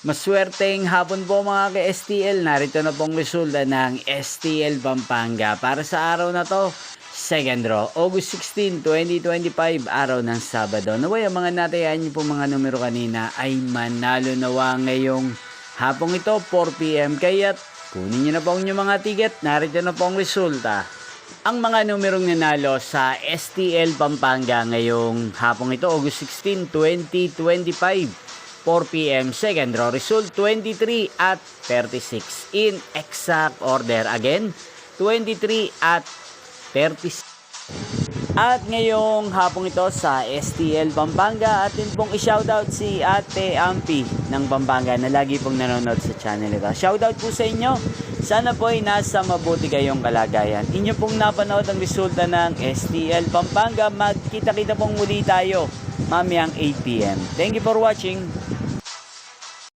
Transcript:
Maswerteng hapon po mga ka-STL. Narito na pong resulta ng STL Pampanga para sa araw na to. Second draw, August 16, 2025, araw ng Sabado. Naway ang mga natayaan niyo po mga numero kanina ay manalo nawa ngayong hapong ito, 4 PM. Kaya't kunin niyo na po ang inyong mga ticket. Narito na po ang resulta. Ang mga numerong nanalo sa STL Pampanga ngayong hapong ito, August 16, 2025. 4 PM, second draw result 23 at 36 in exact order. Again, 23 at 36. At ngayong hapong ito sa STL Pampanga, atin pong i-shoutout si Ate Ampi ng Pampanga na lagi pong nanonood sa channel ito. Shoutout po sa inyo. Sana po ay nasa mabuti kayong kalagayan. Inyo pong napanood ang resulta ng STL Pampanga. Magkita-kita pong muli tayo mamayang 8 PM. Thank you for watching.